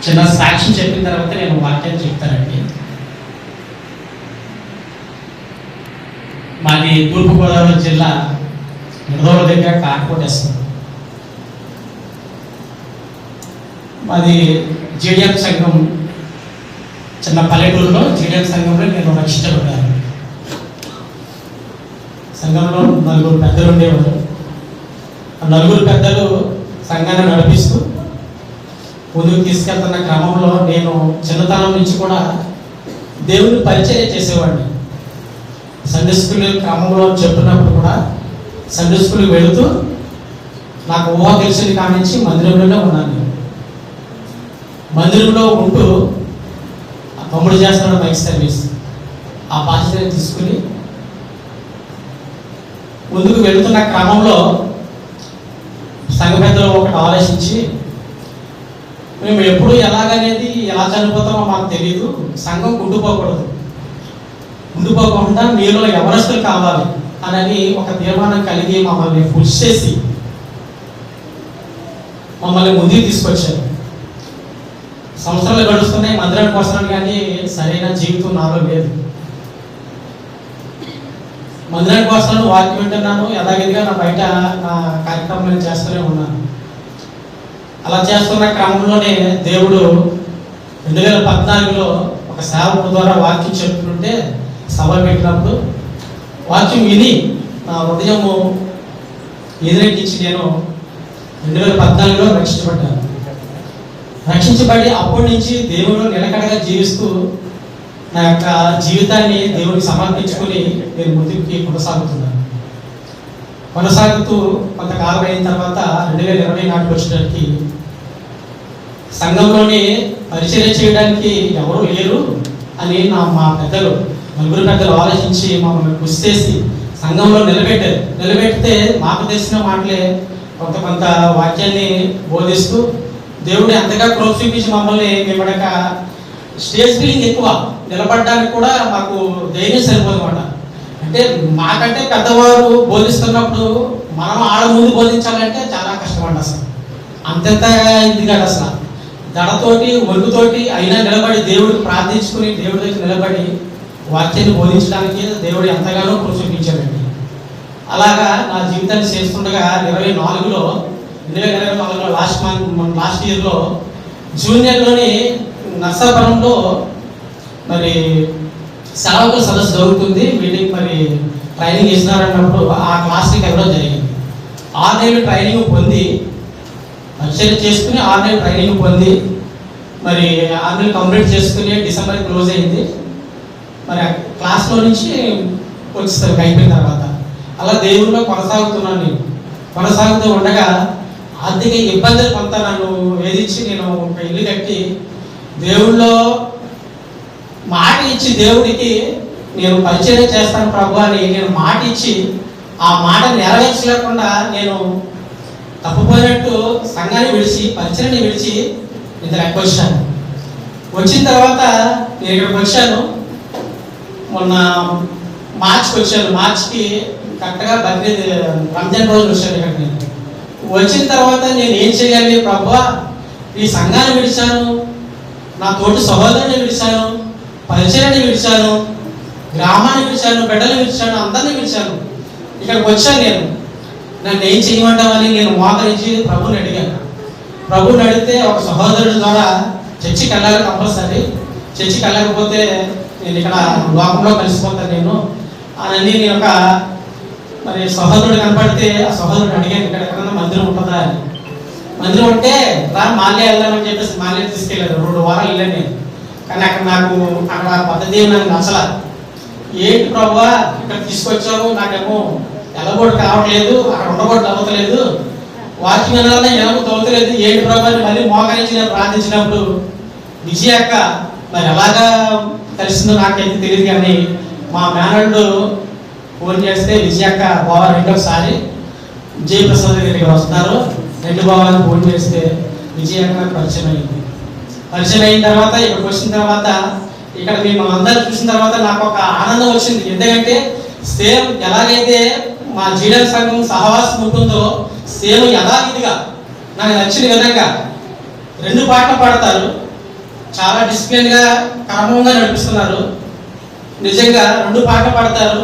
చిన్న సాక్ష్యం చెప్పిన తర్వాత నేను వాక్యాన్ని చెప్తానండి. మాది తూర్పుగోదావరి జిల్లా నిడదవోలు దగ్గర కాకపోటేస్తుంది. మాది జీడిఎం సంఘం, చిన్న పల్లెటూరులో జీడిఎం సంఘంలో నేను రక్షించబడ్డాను. సంఘంలో 4 పెద్దలు ఉండేవారు. ఆ 4 పెద్దలు సంఘాన్ని నడిపిస్తూ ముందుకు తీసుకెళ్తున్న క్రమంలో నేను చిన్నతనం నుంచి కూడా దేవుని పరిచయం చేసేవాడిని. సండే స్కూల్ క్రమంలో చెప్తున్నప్పుడు కూడా సండే స్కూల్కి వెళుతూ నాకు ఊహ తెలిసిన కానించి మందిరంలోనే ఉన్నాను. నేను మందిరంలో ఉంటూ తమ్ముడు చేస్తున్నాడు మైక్ సర్వీస్, ఆ బాధ్యతని తీసుకుని ముందుకు వెళుతున్న క్రమంలో సంఘ పెద్దలు ఒకటి ఆలోచించి, మేము ఎప్పుడు ఎలాగనేది ఎలా చనిపోతామో మాకు తెలియదు, సంఘం ఉండిపోకుండా మీలో ఎవరస్తులు కావాలి అని ఒక తీర్మానం కలిగి మమ్మల్ని పుష్ చేసి మమ్మల్ని ముందుకు తీసుకొచ్చారు. సంవత్సరాలు గడుస్తున్నాయి, మందిరానికి వస్తున్నాను కానీ సరైన జీవితం నాలో లేదు. మందిరానికి వస్తున్నాను, వాక్యం వింటున్నాను, యథావిధిగా నా బయట నా కార్యక్రమం నేను చేస్తూనే ఉన్నాను. అలా చేస్తున్న క్రమంలోనే దేవుడు 2014లో ఒక సేవకుడు ద్వారా వాక్యం చెప్తుంటే సభ పెట్టినప్పుడు వాక్యం విని నా హృదయము ఎదురెక్కించి నేను 2014లో రక్షించబడ్డాను. రక్షించబడి అప్పటి నుంచి దేవుడు నిలకడగా జీవిస్తూ నా యొక్క జీవితాన్ని దేవుడికి సమర్పించుకుని నేను ముందుకి కొనసాగుతూ కొంతకాలం అయిన తర్వాత 2020 నాటికి వచ్చేటప్పటికి సంఘంలోని పరిచర్య చేయడానికి ఎవరు లేరు అని మా పెద్దలు 4 పెద్దలు ఆలోచించి మమ్మల్ని కృషి చేసి సంఘంలో నిలబెడితే మాకు తెలిసిన మాటలే కొంత వాక్యాన్ని బోధిస్తూ దేవుడు ఎంతగా ప్రోత్సహించి మమ్మల్ని మేమడక స్టేజ్ ఫీలింగ్ ఎక్కువ, నిలబడడానికి కూడా మాకు ధైర్యం సరిపోదన్నమాట. అంటే మాకంటే పెద్దవారు బోధిస్తున్నప్పుడు మనం ఆడ ముందు బోధించాలంటే చాలా కష్టపడ్డా అసలు. అంతెంతగా ఇది కాదు అసలు, దడతోటి ఒరుగుతోటి అయినా నిలబడి దేవుడికి ప్రార్థించుకుని దేవుడి దగ్గర నిలబడి వాక్యాన్ని బోధించడానికి దేవుడు ఎంతగానో ప్రోత్సహించాడండి. అలాగా నా జీవితాన్ని చేస్తుండగా 2024లో లాస్ట్ ఇయర్లో జూనియర్లోని నర్సాపురంలో మరి సేవకుల సదస్సు జరుగుతుంది. వీటికి మరి ట్రైనింగ్ ఇస్తున్నారన్నప్పుడు ఆ క్లాస్కి వెళ్ళడం జరిగింది. 6 నెలలు ట్రైనింగ్ పొంది పరిచయం చేసుకుని 6 నెలలు ట్రైనింగ్ పొంది మరి 6 నెలలు కంప్లీట్ చేసుకుని డిసెంబర్ క్లోజ్ అయింది. మరి ఆ క్లాస్లో నుంచి వచ్చేసరికి అయిపోయిన తర్వాత అలా దేవుడిలో కొనసాగుతున్నాను. నేను కొనసాగుతూ ఉండగా ఆర్థిక ఇబ్బందులు కొంత నన్ను వేధించి నేను ఒక ఇల్లు కట్టి దేవుళ్ళో మాట ఇచ్చి దేవుడికి నేను పరిచయం చేస్తాను ప్రభు అని నేను మాట ఇచ్చి ఆ మాట నెరవేర్చలేకుండా నేను తప్పుపోయినట్టు సంఘాన్ని విడిచి పరిచయాన్ని విడిచి ఇంతకు వచ్చాను. వచ్చిన తర్వాత నేను ఇక్కడికి వచ్చాను. మొన్న మార్చికి వచ్చాను. మార్చికి కరెక్ట్గా బక్రీద్ రంజాన్ రోజు వచ్చాను ఇక్కడ. నేను వచ్చిన తర్వాత నేను ఏం చేయాలి ప్రభువా, ఈ సంఘాన్ని విడిచాను, నా తోటి సహోదరుని విడిచాను, పరిచయాన్ని విడిచాను, గ్రామాన్ని విడిచాను, బిడ్డలు విడిచాను, అందరినీ విడిచాను. ఇక్కడికి వచ్చాను. నేను నన్ను ఏం చేయమంటామని నేను మోకరించి ప్రభుని అడిగాను. ప్రభుని అడిగితే ఒక సహోదరుడి ద్వారా చర్చికి వెళ్ళాలి, కంపల్సరీ చర్చికి వెళ్ళకపోతే నేను ఇక్కడ లోకంలో కలిసిపోతాను నేను అని నేను ఒక మరి సహోదరుడు కనపడితే ఆ సహోదరుడు అడిగాను, ఇక్కడ ఎక్కడన్నా మందిరం ఉంటుందా అని. మందిరం ఉంటే రా మాల్యా వెళ్దామని చెప్పేసి మాల్యా తీసుకెళ్ళారు. 2 వారాలు వెళ్ళాను నేను. కానీ అక్కడ పద్ధతి నాకు నచ్చల. ఏంటి ప్రభువా ఇక్కడ తీసుకొచ్చావు, నాకేమో ఎలబోటు కావట్లేదు, అక్కడ ఉండబోటు అవ్వట్లేదు, వాక్యం వినాలన్నా ఎలబో తవ్వట్లేదు, ఏంటి ప్రభు అని మళ్ళీ మోకరించి నేను ప్రార్థించినప్పుడు విజయ అక్క మరి ఎలాగా కలిసిందో నాకైతే తెలియదు కానీ మా మేనల్డ్ ఫోన్ చేస్తే విజయ అక్క బావా రెండోసారి జయప్రసాద్ దగ్గరికి వస్తున్నారు, 2 బావాలని ఫోన్ చేస్తే విజయ అక్క నాకు పరిచయం అయింది. పరిచయం అయిన తర్వాత ఇక్కడికి వచ్చిన తర్వాత ఇక్కడ మేము అందరూ చూసిన తర్వాత నాకు ఒక ఆనందం వచ్చింది. ఎందుకంటే సేమ్ ఎలాగైతే మా జీడల్ సంఘం సహవాసం ఉంటుందో సేమ్ యథావిధిగా నాకు నచ్చిన విధంగా 2 పాటలు పాడతారు, చాలా డిసిప్లిన్గా క్రమంగా నడిపిస్తున్నారు. నిజంగా 2 పాటలు పాడతారు,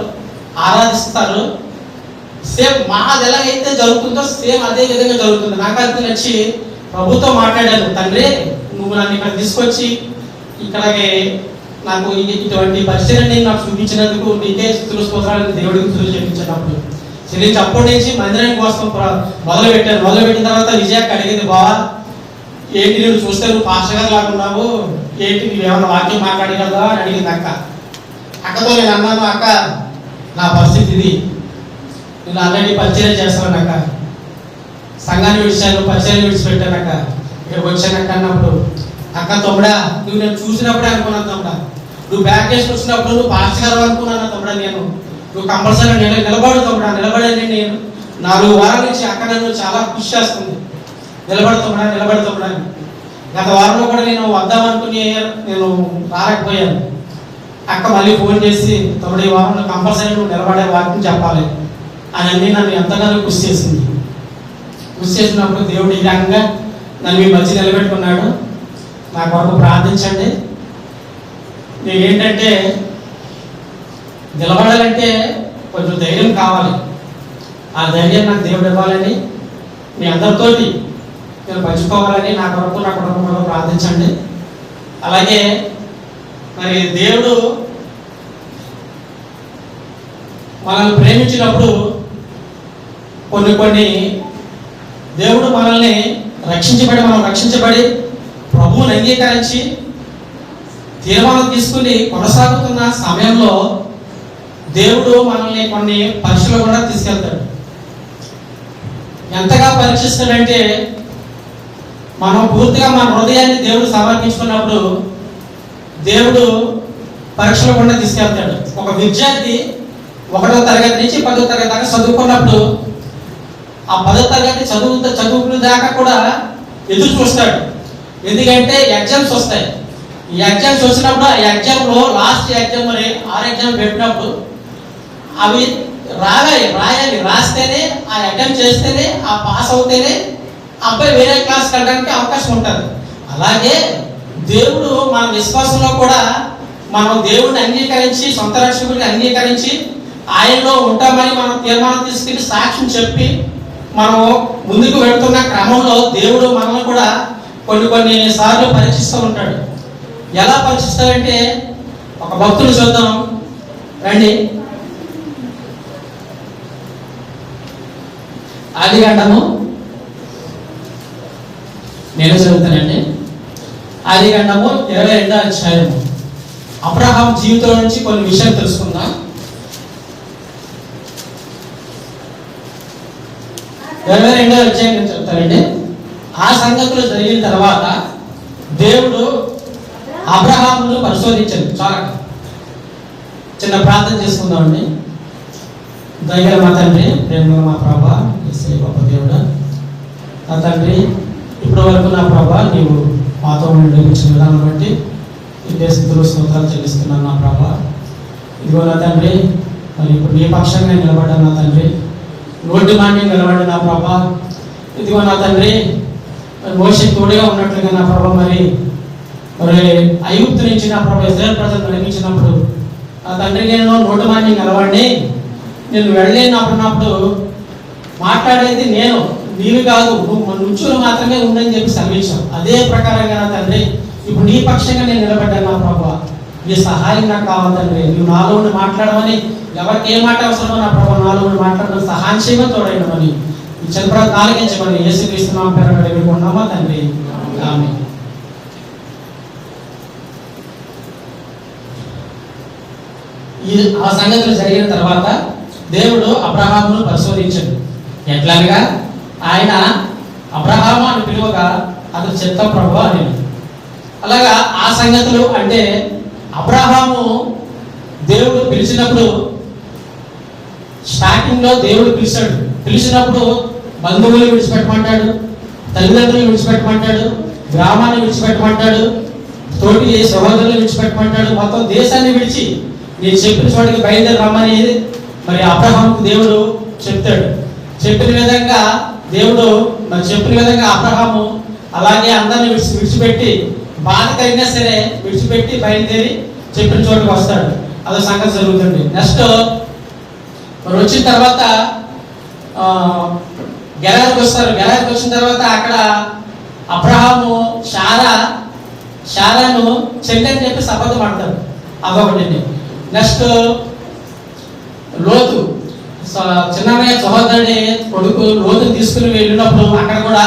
ఆరాధిస్తారు. సేమ్ మాది ఎలాగైతే జరుగుతుందో సేమ్ అదే విధంగా జరుగుతుంది. నాకు అది నచ్చి ప్రభుతో మాట్లాడాను, తండ్రి నువ్వు నన్ను ఇక్కడ తీసుకొచ్చి ఇక్కడికి నాకు ఇటువంటి పరిచయాన్ని నాకు చూపించినందుకు నీకే స్తుతులు స్తోత్రాలు దేవుడికి స్తుతులు చెల్లించినప్పుడు చెల్లించి అప్పటి నుంచి మందిరం కోసం మొదలుపెట్టిన తర్వాత విజయకి అడిగింది, బావా ఏంటి నేను చూస్తే నువ్వు పాస్టర్ గారు లాగున్నావు, ఏంటి నువ్వు ఏమైనా వాక్యం మాట్లాడగలదా అని అడిగింది అక్క. అక్కతో నేను అన్నాను, అక్క నా పరిస్థితి ఇది, నేను ఆల్రెడీ పరిచయం చేస్తాను అక్క, సంఘాన్ని విడిచాను, పరిచయం విడిచిపెట్టాను అక్క, ఇక్కడికి వచ్చానక్క అన్నప్పుడు, అక్క తమ్ముడా నువ్వు నేను చూసినప్పుడే అనుకున్నాను తమ్ముడా, నువ్వు బ్యాక్ చేసి వచ్చినప్పుడు నువ్వు పాస్టర్ గారు అనుకున్నాను తమ్ముడా, నువ్వు కంపల్సరీ నిలబడు తమ్ముడా, నిలబడండి. నేను 4 వారాల నుంచి అక్క నన్ను చాలా కృషి చేస్తుంది, నిలబడుతాడా. గత వారంలో కూడా నేను వద్దామనుకుని నేను రాలేకపోయాను. అక్క మళ్ళీ ఫోన్ చేసి, తమ్ముడు ఈ వారంలో కంపల్సరీ నువ్వు నిలబడే వాక్యం చెప్పాలి అని అన్ని నన్ను ఎంతగానో కృషి చేసింది. కృషి చేసినప్పుడు దేవుడు ఈ రకంగా నన్ను మీ మధ్య నిలబెట్టుకున్నాడు. నా కొరకు ప్రార్థించండి. నేనేంటంటే నిలబడాలంటే కొంచెం ధైర్యం కావాలి. ఆ ధైర్యం నాకు దేవుడు ఇవ్వాలని మీ అందరితోటి నేను పంచుకోవాలని నా కొరకు నా కుటుంబం కొరకు ప్రార్థించండి. అలాగే మరి దేవుడు మనల్ని ప్రేమించినప్పుడు కొన్ని దేవుడు మనల్ని మనం రక్షించబడి ప్రభువుని అంగీకరించి తీర్మానం తీసుకుని కొనసాగుతున్న సమయంలో దేవుడు మనల్ని కొన్ని పరీక్షలు కూడా తీసుకెళ్తాడు. ఎంతగా పరీక్షిస్తాడంటే మనం పూర్తిగా మన హృదయాన్ని దేవుడు సమర్పించుకున్నప్పుడు దేవుడు పరీక్షలు కూడా తీసుకెళ్తాడు. ఒక విద్యార్థి 1వ తరగతి నుంచి 10వ తరగతి దాకా చదువుకున్నప్పుడు ఆ 10వ తరగతి చదువుకునే దాకా కూడా ఎదురు చూస్తాడు. ఎందుకంటే ఎగ్జామ్స్ వస్తాయి. ఈ ఎగ్జామ్స్ వచ్చినప్పుడు ఆ ఎగ్జామ్లో లాస్ట్ ఎగ్జామ్ మరి 6 ఎగ్జామ్ పెట్టినప్పుడు అవి రాయాలి, రాస్తేనే ఆ అటెంప్ట్ చేస్తేనే ఆ పాస్ అవుతేనే అబ్బాయి వేరే క్లాస్కి వెళ్ళడానికి అవకాశం ఉంటుంది. అలాగే దేవుడు మన విశ్వాసంలో కూడా మనం దేవుడిని అంగీకరించి సొంత రక్షకుడిని అంగీకరించి ఆయనలో ఉంటామని మనం తీర్మానం తీసుకుని సాక్ష్యం చెప్పి మనం ముందుకు వెళ్తున్న క్రమంలో దేవుడు మనల్ని కూడా కొన్ని సార్లు పరీక్షిస్తూ ఉంటాడు. ఎలా పరీక్షిస్తాడంటే ఒక భక్తులు చూద్దాం రండి. ఆదికాండము నేను చదువుతానండి. ఆదికాండము 22వ అధ్యాయము. అబ్రహాం జీవితం నుంచి కొన్ని విషయాలు తెలుసుకుందాం. 22వ అధ్యాయం నేను చెప్తానండి. ఆ సంగతులు జరిగిన తర్వాత దేవుడు అబ్రహామును పరిశోధించాడు. చాలా చిన్న ప్రార్థన చేసుకుందామండి. దయగల మా తండ్రి, ప్రేమ మా ప్రభా, యేసయ్య గొప్ప దేవుడా, నా తండ్రి ఇప్పటి వరకు నా ప్రభా నీవు మాతో నడిపించిన విధానం బట్టి ఈ దేశంలో స్తోత్రాలు చెల్లిస్తున్నాను నా ప్రభా. ఇదిగో నా తండ్రి మరి ఇప్పుడు నీ పక్షంగా నిలబడ్డాను నా తండ్రి, నోటి మాన్యం నిలబడి నా ప్రభా. ఇదిగో నా తండ్రి మోషే తోడుగా ఉన్నట్లుగా నా ప్రభా మరి ఐగుప్తు నుంచి నా ప్రభా ఇశ్రాయేలు ప్రజలు నడిపించినప్పుడు నా తండ్రి నేను నోటి మాన్యం నిలబడి నేను వెళ్ళలేనప్పుడు మాట్లాడేది నేను, నీవు కాదు, నువ్వు నుంచులు మాత్రమే ఉండని చెప్పి సెలవించావు. అదే ప్రకారంగా నా తండ్రి ఇప్పుడు నీ పక్షంగా నేను నిలబడ్డాను నా ప్రభా. నీ సహాయం నాకు కావాలి తండ్రి. నువ్వు నాలో ఉండి మాట్లాడమని, ఎవరికి ఏ మాట అవసరమో నా ప్రభా నాలో ఉండి మాట్లాడమని సహాయం చేయమని తోడైనమని ఈ చంద్రప్రభ ఆలకించమని యేసుక్రీస్తు పేరు వేడుకున్నామా తండ్రి, ఆమేన్. ఆ సంగతులు జరిగిన తర్వాత దేవుడు అబ్రహామును పరిశోధించాడు. ఎట్లాగా ఆయన అబ్రహాము అని పిలువగా అతను చిత్తం ప్రభువా అని. అలాగా ఆ సంగతులు అంటే అబ్రహాము దేవుడు పిలిచినప్పుడు స్టార్టింగ్లో దేవుడు పిలిచినప్పుడు బంధువులు విడిచిపెట్టమంటాడు, తల్లిదండ్రులు విడిచిపెట్టమంటాడు, గ్రామాన్ని విడిచిపెట్టమంటాడు, తోటి సహోదరులు విడిచిపెట్టమంటాడు. మొత్తం దేశాన్ని విడిచి నేను చెప్పిన చోటికి బయలుదేరి రమ్మని మరి అబ్రహాముకు దేవుడు చెప్తాడు. చెప్పిన విధంగా దేవుడు మరి చెప్పిన విధంగా అబ్రహాము అలాగే అందరిని విడిచిపెట్టి బాధ కలిగినా సరే విడిచిపెట్టి బయలుదేరి చెప్పిన చోటుకు వస్తాడు. అదో సంగతి జరుగుతుంది. నెక్స్ట్ మరి వచ్చిన తర్వాత గెరారికి వస్తారు. గెరారికి వచ్చిన తర్వాత అక్కడ అబ్రహాము శారాను చెల్లి అని చెప్పి అబద్ధం ఆడతారు. అదొకటి. నెక్స్ట్ లోతు చిన్నయ్య సహోదరుడి కొడుకు లోతుని తీసుకుని వెళ్ళినప్పుడు అక్కడ కూడా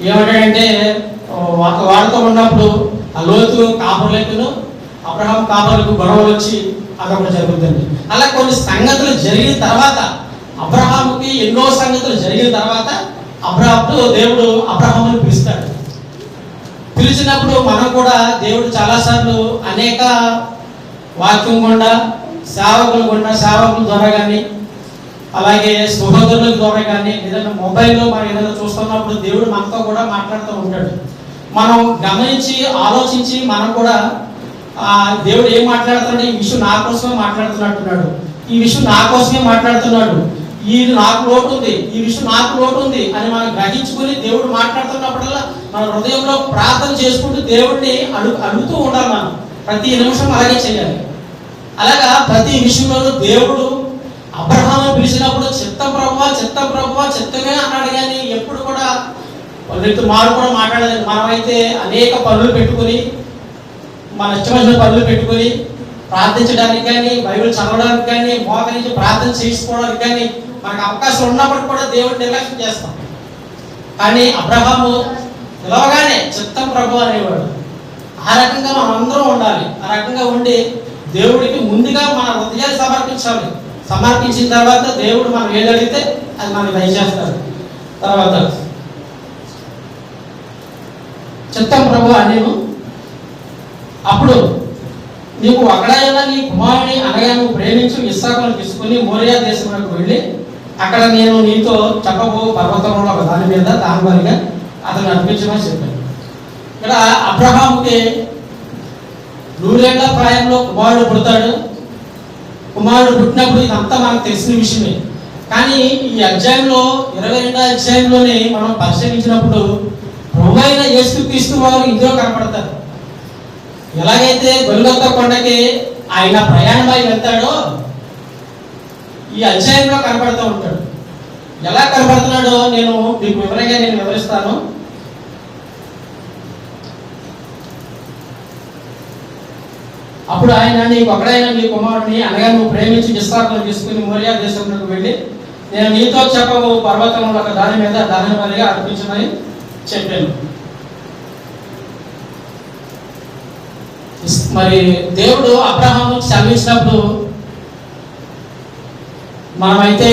ఏమంటాడంటే వాడుతూ ఉన్నప్పుడు ఆ లోతు కాపురులకును అబ్రహాం కాపురులకు గొడవలు వచ్చి అదొకటి జరుగుతుంది. అలా కొన్ని సంగతులు జరిగిన తర్వాత అబ్రహాముకి ఎన్నో సంగతులు జరిగిన తర్వాత దేవుడు అబ్రహాముని పిలుస్తాడు. పిలిచినప్పుడు మనం కూడా దేవుడు చాలాసార్లు అనేక వాక్యం గుండా సేవకుల ద్వారా కానీ అలాగే సహోదరుల ద్వారా కానీ ఏదైనా మొబైల్లో మనం ఏదైనా చూస్తున్నప్పుడు దేవుడు మనతో కూడా మాట్లాడుతూ ఉంటాడు. మనం గమనించి ఆలోచించి మనం కూడా దేవుడు ఏం మాట్లాడుతున్నాడు, ఈ విషయం నా కోసమే మాట్లాడుతున్నట్టున్నాడు, ఈ విషయం నా కోసమే మాట్లాడుతున్నాడు, ఈ నాకు లోటు ఉంది, ఈ విషయం నాకు లోటు ఉంది అని మనం గ్రహించుకుని దేవుడు మాట్లాడుతున్నప్పుడల్లా మన హృదయంలో ప్రార్థన చేసుకుంటూ దేవుడిని అడుగుతూ ఉండాలి. మనం ప్రతి నిమిషం అలాగే చేయాలి. అలాగా ప్రతి విషయంలోనూ దేవుడు అబ్రహాము పిలిచినప్పుడు చిత్తం ప్రభువా చిత్తమే అన్నాడు. కానీ ఎప్పుడు కూడా మారు కూడా మాట్లాడలేదు. మనమైతే అనేక పనులు పెట్టుకుని మన ఇష్టమైన పనులు పెట్టుకుని ప్రార్థించడానికి కానీ బైబిల్ చదవడానికి కానీ మోకరించి ప్రార్థన చేసుకోవడానికి కానీ మనకు అవకాశం ఉన్నప్పుడు కూడా దేవుడు నిర్లక్ష్యం చేస్తాం. కానీ అబ్రహాము పిలవగానే చిత్తం ప్రభు అనేవాడు. ఆ రకంగా మనం అందరం ఉండాలి. ఆ రకంగా ఉండి దేవుడికి ముందుగా మన హృదయాలు సమర్పించాలి. సమర్పించిన తర్వాత దేవుడు మనం ఏది అడిగితే అది మనకు దయచేస్తాడు. తర్వాత చిత్తం ప్రభు అనేను. అప్పుడు నీకు ఒకడైనా నీ కుమారుని అనగా నువ్వు ప్రేమించు ఇస్సాకును తీసుకుని మోరియా దేశంలోకి వెళ్ళి అక్కడ నేను నీతో చెప్పబో పర్వతంలో ఒక దాని మీద దానివారిగా అతను అర్పించమని చెప్పాను. ఇక్కడ అబ్రహాముకి 100 ఏళ్ల ప్రాయంలో కుమారుడు పుడతాడు. కుమారుడు పుట్టినప్పుడు ఇదంతా మనకు తెలిసిన విషయమే. కానీ ఈ అధ్యాయంలో 22వ అధ్యాయంలోనే మనం పరిశీలించినప్పుడు ప్రభువైన యేసుక్రీస్తు వారు ఇందులో కనపడతారు. ఎలాగైతే గొల్గొతా కొండకి ఆయన ప్రయాణమై వెళ్తాడో ఈ అధ్యాయంలో కనపడుతూ ఉంటాడు. ఎలా కనపడుతున్నాడో నేను మీకు వివరంగా వివరిస్తాను. అప్పుడు ఆయన నీకు ఒకడైనా నీ కుమారుడిని అనగా నువ్వు ప్రేమించి ఇస్సాకును తీసుకుని మోరియా దేశంలోకి వెళ్ళి నేను నీతో చెప్పబో పర్వతంలో ఒక దాని మీద దాని వారిగా అర్పించమని చెప్పాను. మరి దేవుడు అబ్రహాము సెలవిచ్చినప్పుడు మనమైతే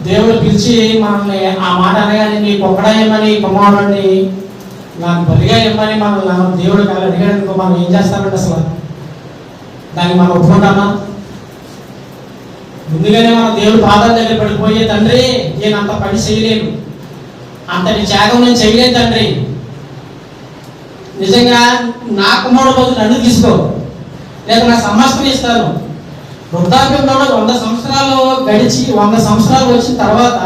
దేవుడు పిలిచి మనల్ని ఆ మాట అనగానే నీకు ఒక్కడా ఇమ్మని కుమారుడిని నాకు బలిగా ఇమ్మని మనం దేవుడు కాదు అడిగాడు. మనం ఏం చేస్తామంటే అసలు దాన్ని మనం ఒప్పుకుంటామా? ముందుగానే మనం దేవుడు పాదాల దగ్గర పడిపోయే తండ్రి నేను అంత పని చేయలేను, అంతటి త్యాగం నేను చేయలేను తండ్రి, నిజంగా నా కుమారుడు బదులు నన్ను తీసుకో, లేదా నా సమస్తం ఇస్తాను. వృద్ధాప్యంలో 100 సంవత్సరాలు గడిచి 100 సంవత్సరాలు వచ్చిన తర్వాత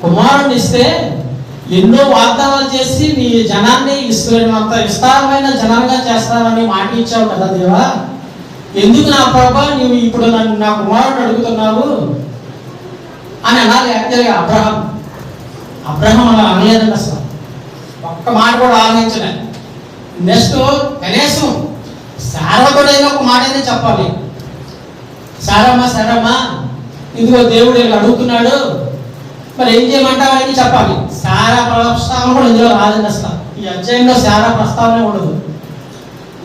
కుమారుడిని ఇస్తే ఎన్నో వాగ్దానాలు చేసి నీ జనాన్ని అంత విస్తారమైన జనాలుగా చేస్తానని మాట ఇచ్చావు కదా దేవా, ఎందుకు నా ప్రభా నువ్వు ఇప్పుడు నన్ను నా కుమారుడిని అడుగుతున్నావు అని అనాలి. యాక్చువల్గా అబ్రహాం అలా అనలేదండి. అసలు ఒక్క మాట కూడా ఆలోచించలే. నెక్స్ట్ కనీసం శారవకుడైనా ఒక మాట అయితే చెప్పాలి. సారమ్మా ఇదిగో దేవుడు ఇలా అడుగుతున్నాడు, మరి ఏం చేయమంటావు అని చెప్పాలి. శారా ప్రస్తావన కూడా ఇందులో రాదండి. అసలు ఈ అధ్యాయంలో శారా ప్రస్తావన ఉండదు.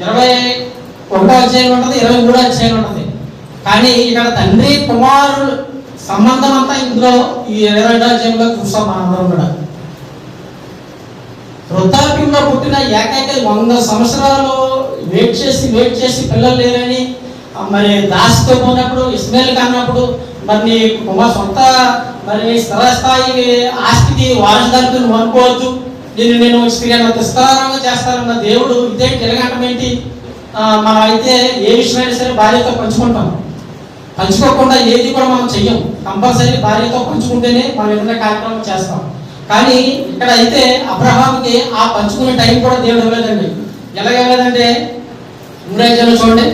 21వ అధ్యాయం ఉంటుంది, 23వ అధ్యాయం ఉంటుంది. కానీ ఇక్కడ తండ్రి కుమారుడు సంబంధం అంతా ఇందులో ఈ 22వ అధ్యాయంలో చూస్తాం మనందరం కూడా. వృద్ధాప్యంలో పుట్టిన ఏకైక 100 సంవత్సరాలు వెయిట్ చేసి పిల్లలు లేరని మరి దాసితో పోయినప్పుడు ఇస్మాయిల్ కన్నప్పుడు మరి నీ సొంత మరి నీ స్థిరస్థాయి ఆస్తికి వారసుదానికి నువ్వు అనుకోవద్దు, నేను విస్తారంగా చేస్తానన్న దేవుడు ఇదే తిరగటం ఏంటి? మనం అయితే ఏ విషయమైనా సరే భార్యతో పంచుకుంటాం, పంచుకోకుండా ఏది కూడా మనం చెయ్యం. కంపల్సరీ భార్యతో పంచుకుంటేనే మనం ఏదైనా కార్యక్రమం చేస్తాం. కానీ ఇక్కడ అయితే అబ్రహాముకి ఆ పంచుకునే టైం కూడా దేవుడు ఇవ్వలేదండి. ఎలాగేదంటే 3:5 చూడండి.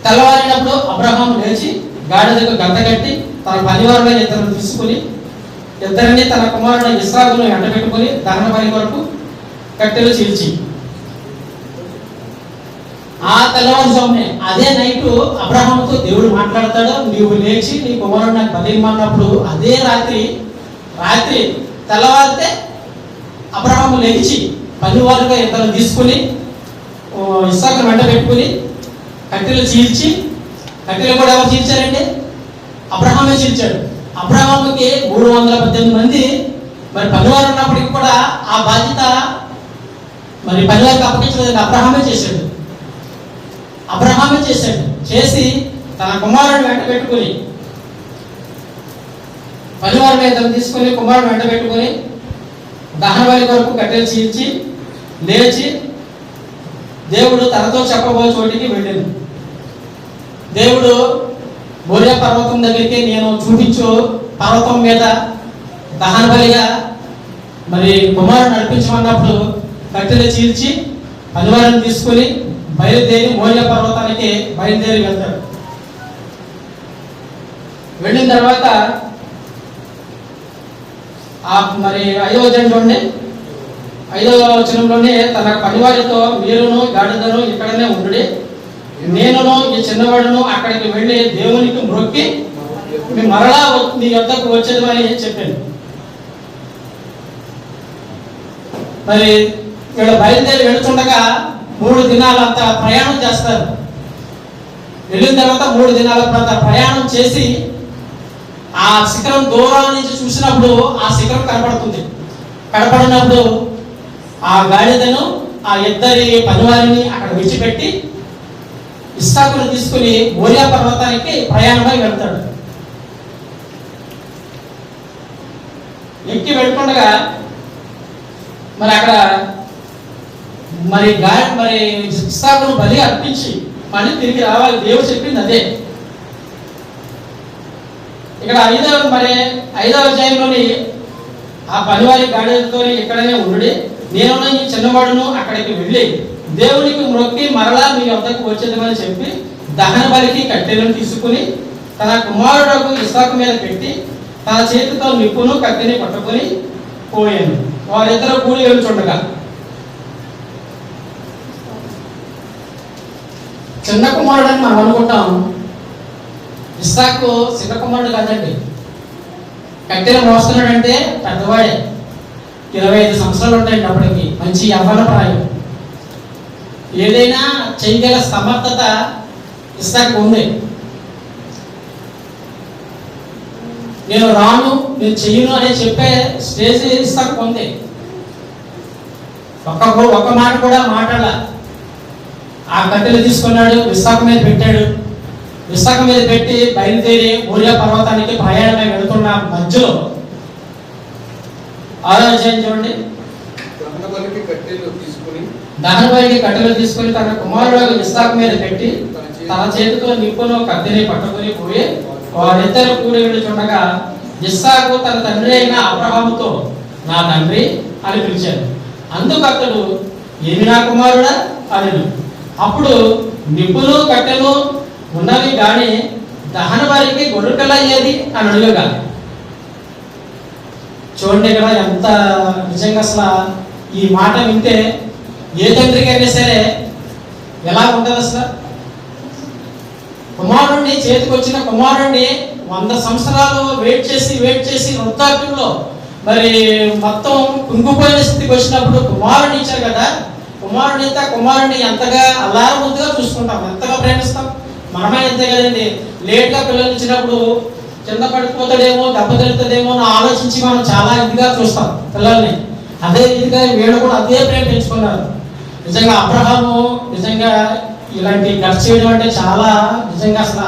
తెల్లవారినప్పుడు అబ్రహాం లేచి గాడిదకు గంట కట్టి తన పనివారులైన ఇద్దరు తీసుకుని ఇద్దరిని తన కుమారుడు ఇస్సాకును వెంటబెట్టుకుని దహన బలి కొరకు కట్టెలు చీల్చి ఆ తెల్లవారుజామునే అదే నైట్ అబ్రహాంతో దేవుడు మాట్లాడతాడు. నీవు లేచి నీ కుమారుడు నాకు బలి ఇమ్మన్నప్పుడు అదే రాత్రి తెల్లవారితే అబ్రహాము లేచి పనివారుగా ఇద్దరు తీసుకుని ఇస్సాకును వెంట పెట్టుకుని కట్టెలు చీల్చి, కట్టెలు కూడా ఎవరు చీల్చారండి? అబ్రహామే చీల్చాడు. అబ్రహాముకి 318 మంది మరి పనివారు ఉన్నప్పటికీ కూడా ఆ బాధ్యత మరి పనివారికి అప్పగించలేదు. అబ్రహామే చేశాడు. చేసి తన కుమారుడిని వెంట పెట్టుకుని పనివారి మీద తీసుకుని కుమారుడు వెంట పెట్టుకుని దహనబలి కొరకు కట్టెలు చీల్చి లేచి దేవుడు తనతో చెప్పబోయే చోటికి వెళ్ళాను. దేవుడు మోరియా పర్వతం దగ్గరికి నేను చూపించు పర్వతం మీద దహనబలిగా మరి కుమారుడు నడిపించమన్నప్పుడు కట్టెలు చీల్చి పనివారిని తీసుకుని బయలుదేరి మోరియా పర్వతానికి బయలుదేరి వెళ్తాడు. వెళ్ళిన తర్వాత మరి 5వ వచనంలోనే 5వ వచనంలోనే తన పనివారితో మీరును గాడిదను ఇక్కడనే ఉండుడి, నేనును ఈ చిన్నవాడును అక్కడికి వెళ్ళి దేవునికి మ్రొక్కి మీ మరలా నీ యొద్దకు వచ్చేది అని చెప్పాను. మరి వీళ్ళు బయలుదేరి వెళుతుండగా 3 దినాలంత ప్రయాణం చేస్తారు. వెళ్ళిన తర్వాత 3 దినాల ప్రయాణం చేసి ఆ శిఖరం దూరం నుంచి చూసినప్పుడు ఆ శిఖరం కనపడినప్పుడు ఆ గాడిదను ఆ ఇద్దరి పనివారిని అక్కడ విడిచిపెట్టి ఇస్సాకును తీసుకుని మోరియా పర్వతానికి ప్రయాణమై వెళ్తాడు. ఎక్కి వెళ్ళుకుండగా మరి అక్కడ మరి ఇస్సాకును బలి అర్పించి మళ్ళీ తిరిగి రావాలి. దేవుడు చెప్పింది అదే. ఇక్కడ 5వ అధ్యాయంలోని ఆ పనివారి గాడిదతో ఇక్కడనే ఉండి నేను ఈ చిన్నవాడును అక్కడికి వెళ్ళి దేవునికి మ్రొక్కి మరలా మీ వద్దకు వచ్చేదని చెప్పి దహన బలికి కట్టెలను తీసుకుని తన కుమారుడు ఇస్సాకు మీద పెట్టి తన చేతితో నిప్పును కత్తిని పట్టుకుని పోయాను. వారిద్దరూ కూడి వెళ్తుండగా చిన్న కుమారుడు అని మనం అనుకుంటాం. ఇస్సాకు చిన్న కుమారుడు కాదండి. కట్టెలు మోస్తున్నాడంటే పెద్దవాడే. 25 సంవత్సరాలు ఉంటాయండి అప్పటికి. మంచి యవ్వన ప్రాయం. ఏదైనా చేయగల సమర్థత ఇస్సాకు ఉంది. నేను రాను, నేను చెయ్యను అని చెప్పే స్టేజ్ ఇస్సాకు ఉంది. ఒక్క మాట కూడా మాట్లాడాల. ఆ కట్టెలు తీసుకున్నాడు, ఇస్సాకు మీద పెట్టాడు. ఇస్సాకు మీద పెట్టి బయలుదేరి మోరియా పర్వతానికి ప్రయాణమై వెళుతున్న మధ్యలో 6వ అధ్యాయం చూడండి. దహన బలికి కట్టెలు తీసుకుని తన కుమారుడు ఇస్సాకు మీద పెట్టి తన చేతితో నిప్పును కత్తిని పట్టుకుని పోయి వారిద్దరు కూడి వెళుతుండగా ఇస్సాకు తన తండ్రి అయిన అబ్రహాముతో నా తండ్రి అని పిలిచాడు. అందుకు అతడు ఏమి నా కుమారుడా అని. అప్పుడు నిప్పులు కట్టెలు ఉన్నవి కానీ దహన బలికి గొర్రెపిల్ల అయ్యేది అని అడుగగా. చూడండి ఇక్కడ ఎంత నిజంగా అసలు ఈ మాట వింటే ఏ తండ్రికి అయినా సరే ఎలా ఉంటుంది అసలు. కుమారుడిని చేతికి వచ్చిన కుమారుడిని 100 సంవత్సరాలు వెయిట్ చేసి వృద్ధాప్యంలో మరి మొత్తం కుంగిపోయిన స్థితికి వచ్చినప్పుడు కుమారుడిని ఇచ్చారు కదా. కుమారుడిని ఎంతగా అల్లారముద్దుగా చూసుకుంటాం, ఎంతగా ప్రేమిస్తాం. మనమే అంతే కదండి. లేట్గా పిల్లలు ఇచ్చినప్పుడు కింద పడిపోతాడేమో, దెబ్బతిరుగుతుందేమో అని ఆలోచించి మనం చాలా ఇదిగా చూస్తాం పిల్లల్ని. అదే ఇదిగా వీళ్ళు కూడా అదే ప్రేమ పెంచుకున్నారు. నిజంగా అబ్రహాము నిజంగా ఇలాంటి ఖర్చు చేయడం అంటే చాలా నిజంగా అసలు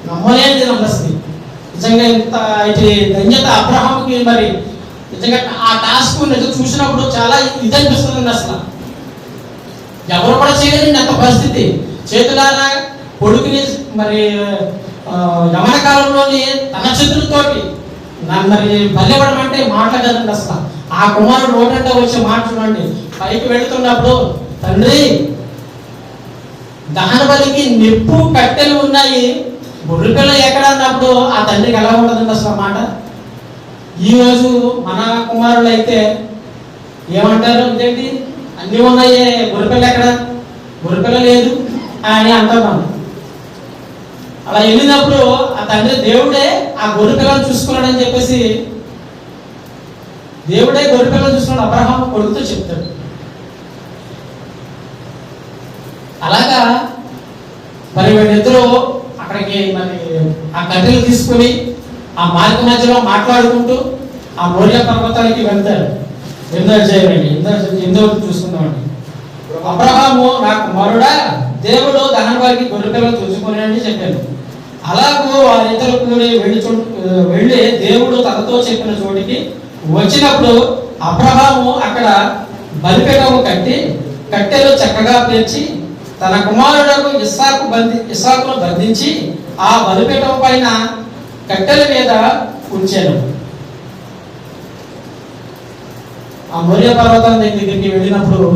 నమ్మలేనిది నమ్మస్తుంది. నిజంగా ఇంత ఇది ధన్యత అబ్రహాముకి. మరి నిజంగా ఆ టాస్క్ చూసినప్పుడు చాలా ఇది అనిపిస్తుంది. అసలు ఎవరు కూడా చేయలేదండి అంత పరిస్థితి. చేతులారా కొడుకుని మరి యమన కాలంలోని తన చేతులతోటి మరి బలివ్వడం అంటే మాట్లాడదండి. అసలు ఆ కుమారుడు నోటంటే వచ్చే మాట చూడండి. పైకి వెళుతున్నప్పుడు, తండ్రి దహన బలికి నిప్పు కట్టెలు ఉన్నాయి, గొర్రెపిల్ల ఎక్కడ అన్నప్పుడు ఆ తండ్రికి ఎలా ఉంటుందండి అసలు ఆ మాట? ఈరోజు మన కుమారులు అయితే ఏమంటారు, ఇదేంటి అన్నీ ఉన్నాయి, గొర్రెపిల్ల ఎక్కడ, గొర్రెపిల్ల లేదు అని అంటున్నాను. అలా వెళ్ళినప్పుడు ఆ తండ్రి దేవుడే ఆ గొర్రెపిల్లను చూసుకున్నాడని చెప్పేసి, దేవుడే గొర్రెపిల్లను చూసుకున్నాడు అబ్రహాము కొడుకుతో చెప్తాడు. అలాగా మరి వీళ్ళిద్దరూ అక్కడికి మరి ఆ కట్టెలు తీసుకుని ఆ మార్గ మధ్యలో మాట్లాడుకుంటూ ఆ మోరియా పర్వతానికి వెళ్తారు. ఎందో చూసుకుందామండి. అబ్రహాము, నా కుమారుడా, దేవుడు దహన బలికి గొర్రెపిల్లను చూసుకుని చెప్పాను. అలాగూ వారిద్దరు కూడి వెళ్ళి దేవుడు తనతో చెప్పిన చోటికి వచ్చినప్పుడు అబ్రహాము అక్కడ బలిపీఠము కట్టి కట్టెలు చక్కగా పేర్చి తన కుమారుడు ఇస్సాకును బంధించి ఆ బలిపీఠం పైన కట్టెల మీద ఉంచాను. ఆ మోరియా పర్వతం దగ్గరికి వెళ్ళినప్పుడు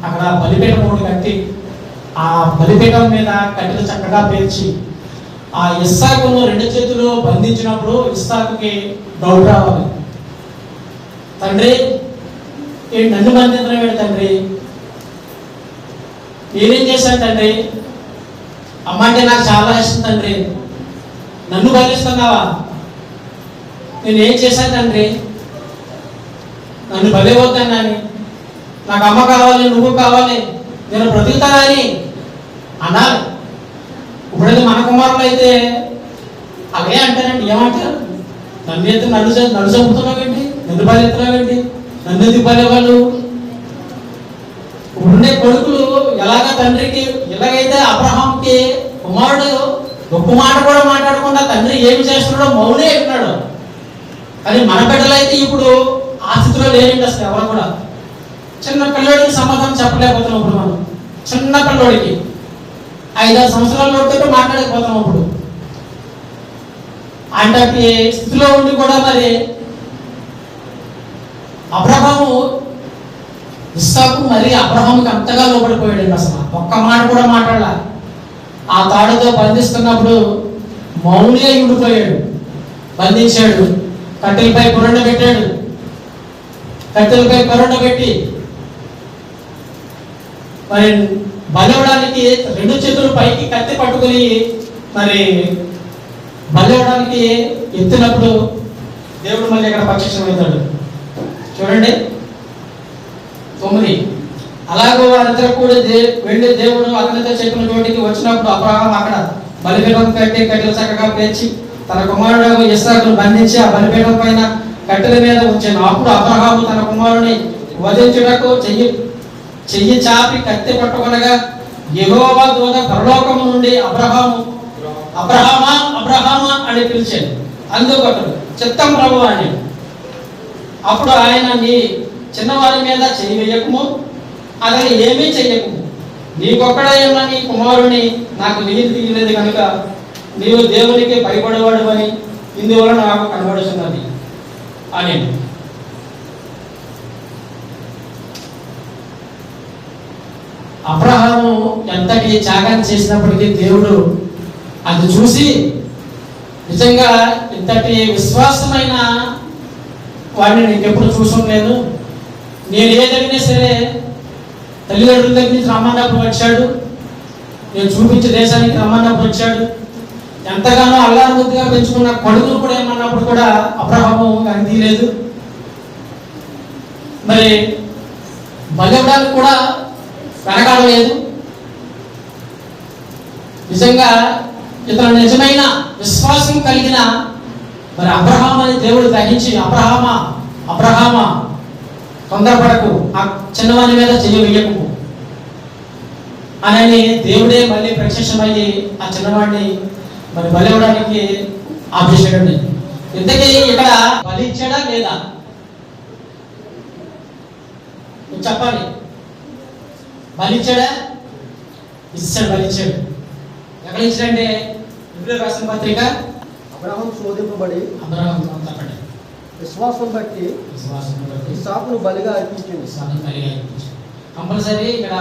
అక్కడ బలిపీఠం ఒకటి కట్టి ఆ బలిపీఠం మీద కట్టెలు చక్కగా పేర్చి ఆ ఇస్సాకును 2 చేతులు బంధించినప్పుడు ఇస్సాకుకి డౌట్ రావాలి. తండ్రి నన్ను బంధించడం తండ్రి, నేనేం చేశాను తండ్రి? అమ్మ అంటే నాకు చాలా ఇష్టం తండ్రి, నన్ను బలిస్తున్నావా? నేనేం చేశాను తండ్రి? నన్ను బలివద్దని, నాకు అమ్మ కావాలి, నువ్వు కావాలి, నేను బ్రతుకుతానని అనాలి. ఇప్పుడైతే మన కుమారులు అయితే అలాగే అంటారండి. ఏమంటారు? నన్ను అయితే నన్ను చంపుతున్నావేంటి, నన్ను బలెత్తున్నావేంటి, నన్ను ఎందుకు బలేవాళ్ళు? ఉండే కొడుకులు ఎలాగ తండ్రికి ఇలాగైతే అబ్రహాంకి కుమారుడు ఒక్క మాట కూడా మాట్లాడకుండా తండ్రి ఏమి చేస్తున్నాడో మౌనే అంటున్నాడు. కానీ మన బిడ్డలైతే ఇప్పుడు ఆ స్థితిలో లేనండి అసలు. ఎవరు కూడా చిన్న పిల్లోడికి సమాధానం చెప్పలేకపోతున్నాం. ఇప్పుడు మనం చిన్న పిల్లోడికి 5-6 సంవత్సరాల లోటుతో మాట్లాడకపోతాం. ఇప్పుడు అంటే స్థితిలో ఉండి కూడా మరి అబ్రహాము ఇస్సాకు మరి అబ్రహాముకి అంతగా లోపడిపోయాడు. అసలు ఒక్క మాట కూడా మాట్లాడాల. ఆ తాడుతో బంధిస్తున్నప్పుడు మౌనిగా ఉండిపోయాడు. బంధించాడు, కట్టెలపై కొరండ పెట్టాడు. కట్టెలపై కొరండ పెట్టి మరి బలివడానికి 2 చేతులు పైకి కత్తి పట్టుకుని మరి బలివడానికి ఎత్తినప్పుడు దేవుడు మళ్ళీ ఇక్కడ ప్రత్యక్షమవుతాడు. చూడండి 9. అలాగో వారిద్దరు కూడా వెళ్ళి దేవుడు అతనితో చెప్పిన చోటికి వచ్చినప్పుడు అబ్రహాము అక్కడ బలిపీఠం కట్టి కట్టెలు చక్కగా పేర్చి తన కుమారుడు ఇస్సాకును బంధించి ఆ బలిపీఠం పైన కట్టెల మీద ఉంచాను. అప్పుడు అబ్రహాము తన కుమారుని వధించుటకు చెయ్యి చాపి కత్తి పట్టుకొనగా యెహోవా దూత పరలోకము నుండి అబ్రహామా అబ్రహామా అని పిలిచాడు. అందుకు అతడు చిత్తం ప్రభువా అని. అప్పుడు ఆయన, నీ చిన్నవారి మీద చెయ్యి వేయకము, అలాగే ఏమీ చెయ్యకము, నీకొక్కడే ఉన్న నీ కుమారుని నాకు తీయలేదు కనుక నీవు దేవునికి భయపడేవాడు అని ఇందువల్ల నాకు కనబడుతున్నది అని. అబ్రహాము ఎంతటి త్యాగం చేసినప్పటికీ దేవుడు అది చూసి నిజంగా ఇంతటి విశ్వాసమైన వాడిని నేను ఎప్పుడు చూసుండలేదు. నేను ఏదైనా సరే తల్లిదండ్రుల దగ్గర నుంచి రమ్మన్నప్పుడు వచ్చాడు, నేను చూపించే దేశానికి రమ్మన్నప్పుడు వచ్చాడు. ఎంతగానో అల్లారు ముద్దుగా పెంచుకున్న కొడుకును కూడా ఏమన్నప్పుడు కూడా అబ్రహాము కానీ తీయలేదు. మరి బలివ్వడానికి కూడా వెనకాడలేదు. నిజంగా ఇతను నిజమైన విశ్వాసం కలిగిన మరి అబ్రహాం అని దేవుడు గ్రహించి, అబ్రహామా తొందరపడకు, ఆ చిన్నవాని మీద చెయ్యి వేయకు అని దేవుడే మళ్ళీ ప్రత్యక్షమయ్యి ఆ చిన్నవాడిని మరి బలివ్వడానికి ఆపేశాడండి. ఇంతకీ ఇక్కడ బలిచ్చాడా లేదా చెప్పాలి. బలిచ్చాడా? ఇచ్చాడు, బలిచ్చాడు. ఎక్కడ ఇచ్చాడంటే ఇబ్రాహీము రాసిన పత్రిక అబ్రహాము శోధింపబడి అబ్రహాము తప్పండి విశ్వాసం బట్టి ఇస్సాకును బలిగా అర్పించింది. కంపల్సరీ ఇక్కడ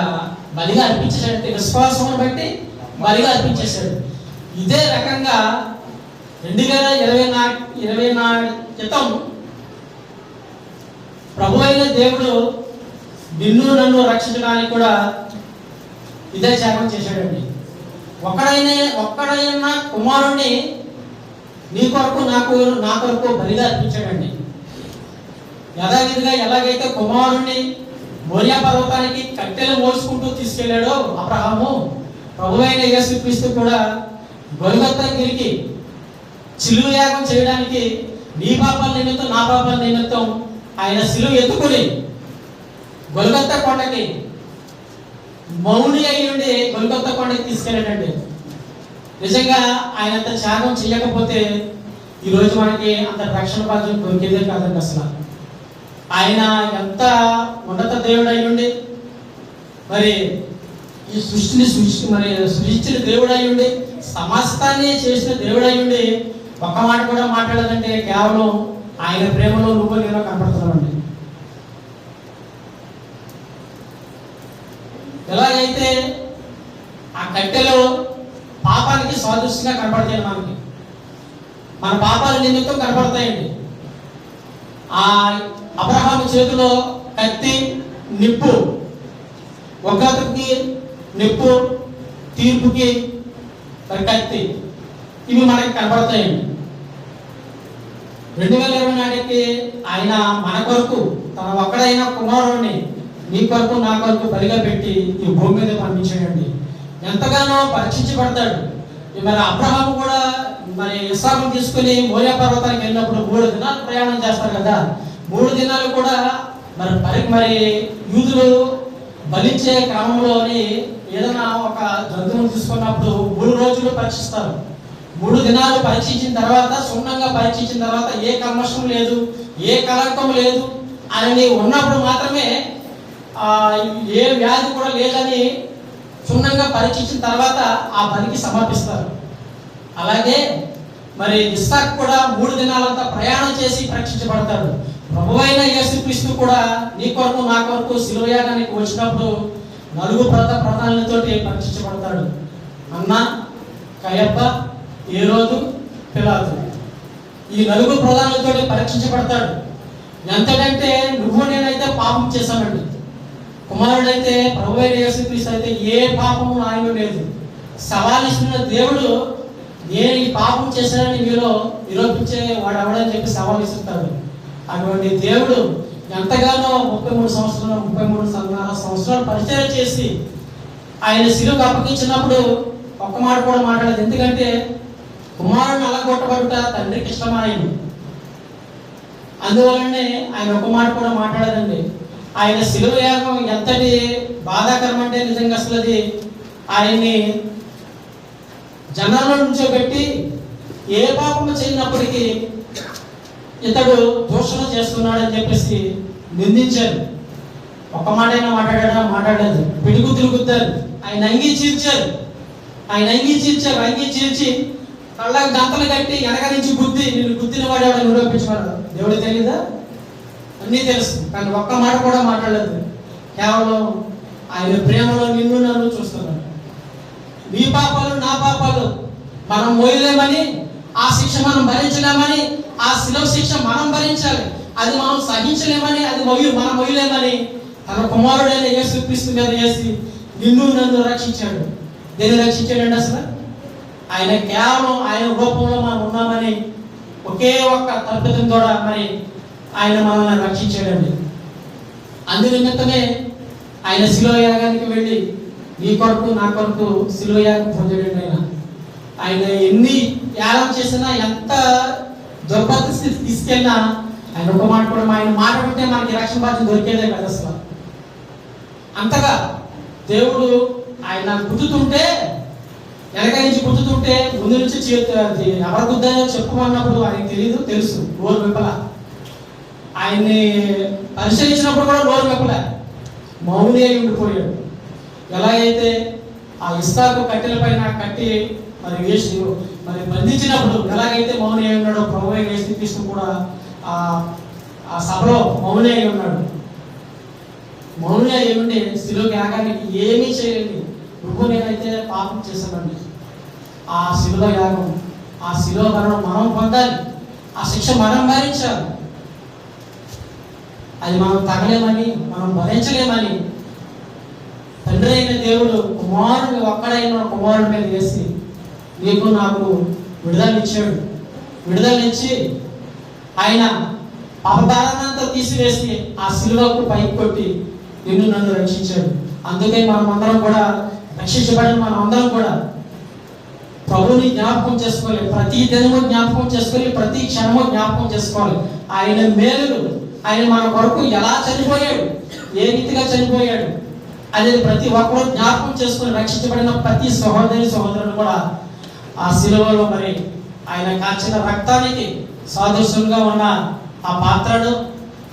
బలిగా అర్పించేసాడంటే విశ్వాసం బట్టి బలిగా అర్పించేశాడు. ఇదే రకంగా 2024 క్రితం ప్రభు అయిన దేవుడు నిన్ను నన్ను రక్షించడానికి కూడా ఇదే త్యాగం చేశాడండి. ఒక్కడైనా కుమారుణ్ణి నీ కొరకు నా కొరకు బలిగా అర్పించాడండి. యథావిధిగా ఎలాగైతే కుమారుణ్ణి మోరియా పర్వతానికి కట్టెలు మోసుకుంటూ తీసుకెళ్లాడో అబ్రహాము, ప్రభు అయిన యేసుక్రీస్తు కూడా గొల్గొతా గిరికి సిలువ యాగం చేయడానికి నీ పాపాల నిమిత్తం నా పాపాల నిమిత్తం ఆయన సిలువ ఎత్తుకుని గొల్గొతా కొండకి మౌని అయి ఉండి గొల్గొతా కొండకి తీసుకెళ్ళాడండి. నిజంగా ఆయన అంత త్యాగం చేయకపోతే ఈరోజు మనకి అంత రక్షణ భాగ్యం దొరికేదే కాదండి. అసలు ఆయన ఎంత ఉన్నత దేవుడు అయి ఉండి మరి ఈ సృష్టించిన దేవుడు అయి ఉండి సమస్తాన్ని చేసిన దేవుడు అయి ఉండి ఒక్క మాట కూడా మాట్లాడదంటే కేవలం ఆయన ప్రేమలో నువ్వు నేను కనపడుతున్నామండి. ఎలాగైతే ఆ కట్టెలో పాపానికి సాదృశ్యంగా కనపడతాయి, మన పాపాల నిమిత్తం కనపడతాయండి. ఆ అబ్రహాము చేతిలో కత్తి, నిప్పు, ఉగ్రతకి నిప్పు, తీర్పుకి కత్తి, ఇవి మనకి కనపడతాయండి. 2024 ఆయన మన కొరకు తన ఒక్కడైన కుమారుడిని నీ కొరకు నా కొరకు బలిగా పెట్టి ఈ భూమి మీద పంపించాడండి. ఎంతగానో పరీక్షించబడతాడు. మరి అబ్రహాము కూడా మరి ఇస్సాకును తీసుకుని మోరియా పర్వతానికి వెళ్ళినప్పుడు 3 దినాలు ప్రయాణం చేస్తారు కదా. 3 దినాలు కూడా మరి యూదులు బలిచ్చే క్రమంలోని ఏదైనా ఒక జంతువును తీసుకున్నప్పుడు 3 రోజులు పరీక్షిస్తారు. 3 దినాలు పరీక్షించిన తర్వాత, సున్నంగా పరీక్షించిన తర్వాత ఏ కల్మషం లేదు, ఏ కలంకం లేదు అని ఉన్నప్పుడు మాత్రమే ఏ వ్యాధి కూడా లేదని క్షుణ్ణంగా పరీక్షించిన తర్వాత ఆ బలికి సమర్పిస్తారు. అలాగే మరి ఇస్సాకు కూడా 3 దినాలంతా ప్రయాణం చేసి పరీక్షించబడతాడు. ప్రభువైన యేసుక్రీస్తు కూడా నీ కొరకు నా కొరకు సిలువ యాగానికి వచ్చినప్పుడు 4 ప్రధానులతోటి పరీక్షించబడతాడు. అన్న, కయప్ప, హేరోదు, పిలాతు. ఈ 4 ప్రధానులతోటి పరీక్షించబడతాడు. ఎంతకంటే నువ్వు నేనైతే పాపం చేశామండి. కుమారుడైతే ప్రభువైన యేసుక్రీస్తు అయితే ఏ పాపము ఆయన లేదు. సవాలిస్తున్న దేవుడు నేను ఈ పాపం చేశానని మీలో నిరూపించే వాడు అవడని చెప్పి సవాలిస్తుంటాడు. అటువంటి దేవుడు ఎంతగానో 33 సంవత్సరాలు పరిచయం చేసి ఆయన శిలువకు అప్పగించినప్పుడు ఒక్క మాట కూడా మాట్లాడదు. ఎందుకంటే కుమారుని అలగొట్టబడుట తండ్రికి ఇష్టమాయను. అందువలనే ఆయన ఒక్క మాట కూడా మాట్లాడదండి. ఆయన శిలువ యాగం ఎంతటి బాధాకరం అంటే నిజంగా అసలు అది ఆయన్ని జనాల్లో నుంచోబెట్టి ఏ పాపము చేయనప్పటికీ ఇతడు దూషణ చేస్తున్నాడని చెప్పేసి నిందించారు. ఒక్క మాట అయినా మాట్లాడలేదు. పిడుగు తిరుగుతారు. ఆయన అంగీ చీల్చారు. అంగీ చీల్చి కళ్ళకు గంతలు కట్టి వెనక నుంచి నిన్ను గుద్దిన వాడు నిరూపించమన్నాడు. దేవుడు తెలీదా? అన్నీ తెలుసు, కానీ ఒక్క మాట కూడా మాట్లాడలేదు. కేవలం ఆయన ప్రేమలో నిన్ను నన్ను చూస్తున్నాడు. నీ పాపాలు నా పాపాలు మనం మోయలేమని, ఆ శిక్ష మనం భరించలేమని, ఆ శిలువ శిక్ష మనం భరించాలి, అది మనం సహించలేమని, అది మనం మొయ్యలేమని తన కుమారుడైన యేసుక్రీస్తు మీద వేసి నిన్ను నన్ను రక్షించాడు. దేన్ని రక్షించాడండి? అసలు ఆయన కేవలం ఆయన రూపంలో మనం ఉన్నామని ఒకే ఒక్క తప్పిదం ద్వారా మరి ఆయన మనల్ని రక్షించాడండి. అందు నిమిత్తమే ఆయన శిలువ యాగానికి వెళ్ళి నీ కొరకు నా కొరకు శిలువ యాగం పొందాడండి. ఆయన ఎన్ని యాగం చేసినా, ఎంత దుర్పతి స్థితి తీసుకెళ్ళినా ఆయన ఒక మాట కూడా ఆయన మాట ఉంటే మనకి రక్షణ భాగ్యం దొరికేదే కదా. అసలు అంతగా దేవుడు ఆయన గుద్దుతుంటే, వెనక నుంచి గుద్దుతుంటే ముందు నుంచి ఎవరు గుద్దాయో చెప్పుకున్నప్పుడు ఆయనకి తెలియదు, తెలుసు. నోరు విప్పల. ఆయన్ని పరిశీలించినప్పుడు కూడా నోరు విప్పల, మౌని అయి ఉండిపోయాడు. ఎలా అయితే ఆ ఇస్సాకు కట్టెల పైన కట్టి మరి బంధించినప్పుడు ఎలాగైతే మౌని అయి ఉన్నాడో ప్రభువైన యేసుక్రీస్తు కూడా ఆ ఆ సభలో మౌనే అయి ఉన్నాడు. మౌనే అయి ఉండి శిలువ యాగానికి ఏమీ చేయలేదు. ప్రభు నేనైతే పాపం చేశానండి. ఆ శిలువ యాగం, ఆ శిలువ మరణం మనం పొందాలి, ఆ శిక్ష మనం భరించాలి. అది మనం తగలేమని, మనం భరించలేమని తండ్రి అయిన దేవుడు కుమారుడు ఒక్కడైన కుమారుడి మీద వేసి నీకు నాకు విడుదల ఇచ్చాడు. విడుదల ఇచ్చి ఆయన పాపభారాన్నంతా తీసివేసి ఆ శిలువకు పైకి కొట్టి నిన్ను నన్ను రక్షించాడు. అందుకే మనం అందరం కూడా రక్షించబడిన మనం అందరం కూడా ప్రభుని జ్ఞాపకం చేసుకోవాలి. ప్రతి దినము జ్ఞాపకం చేసుకోవాలి, ప్రతి క్షణము జ్ఞాపకం చేసుకోవాలి. ఆయన మేలులు, ఆయన మన కొరకు ఎలా చనిపోయాడు, ఏ రీతిగా చనిపోయాడు అనేది ప్రతి ఒక్కరూ జ్ఞాపకం చేసుకుని రక్షించబడిన ప్రతి సహోదరి సహోదరుడు కూడా ఆ శిలువలో మరి ఆయన కాచిన రక్తానికి సాదృశ్యంగా ఉన్న ఆ పాత్రను,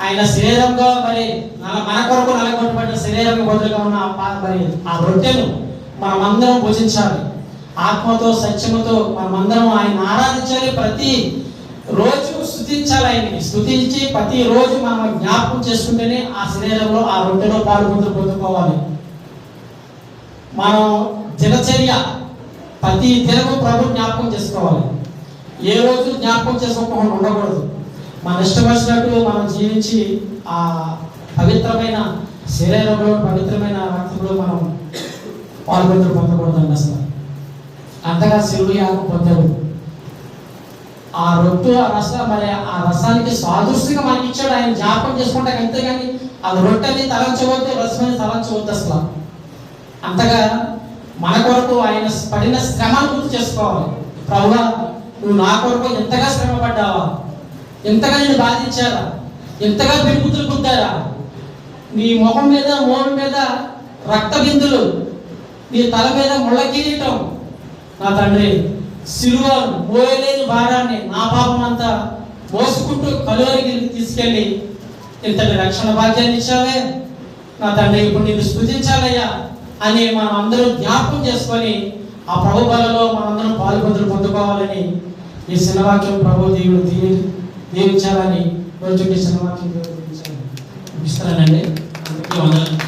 ఆయన శరీరంగా మరి మన కొరకు నలగొట్టబడిన శరీరం బదులుగా ఉన్న మరి ఆ రొట్టెను మనమందరం భుజించాలి. ఆత్మతో సత్యముతో మనమందరం ఆయన ఆరాధించాలి. ప్రతి రోజు స్తుతించాలి. ఆయనకి స్తుతించి ప్రతి రోజు మనం జ్ఞాపకం చేసుకుంటేనే ఆ శరీరంలో ఆ రొట్టెలో పొందుకోవాలి. మనం దినచర్య ప్రతి దినము ప్రభు జ్ఞాపకం చేసుకోవాలి. ఏ రోజు జ్ఞాపకం చేసుకోకుండా ఉండకూడదు. మన ఇష్టం వచ్చినట్టు మనం జీవించి ఆ పవిత్రమైన శరీరంలో పవిత్రమైన రక్తంలో మనం పొందకూడదండి. అసలు అంతగా శిలువ యాగం పొందారు. ఆ రొట్టు ఆ రసం మరి ఆ రసానికి సాదృశ్యంగా మనకి ఇచ్చాడు. ఆయన జ్ఞాపకం చేసుకుంటా అంతేగాని అది రొట్టెని తలంచవద్దు, రసమని తలంచవద్దు. అసలు అంతగా మన కొరకు ఆయన పడిన శ్రమను గుర్తు చేసుకోవాలి. ప్రభువా, నువ్వు నా కొరకు ఎంతగా శ్రమ పడ్డావా, ఎంతగా నేను బాధించారా, ఎంతగా పెరుగుతులు కుద్దారా, నీ ముఖం మీద మోహం మీద రక్త బిందులు, నీ తల మీద ముళ్ళ కిరీటం. నా తండ్రి శిలువ మోయలేని భారాన్ని నా పాపం అంతా మోసుకుంటూ కలువరికి తీసుకెళ్ళి ఇంతటి రక్షణ భాగ్యాన్ని ఇచ్చావే నా తండ్రి, ఇప్పుడు నేను స్తుతించాలయ్యా అని మనం అందరం జ్ఞాపకం చేసుకొని ఆ ప్రభు బలలో మనందరం పొందుకోవాలని ఈ శిలవాక్యం ప్రభు దేవుడు దీవించాలని రోజుకి శిలవాక్యం ఇస్తానండి. అందుకే వందనాలు.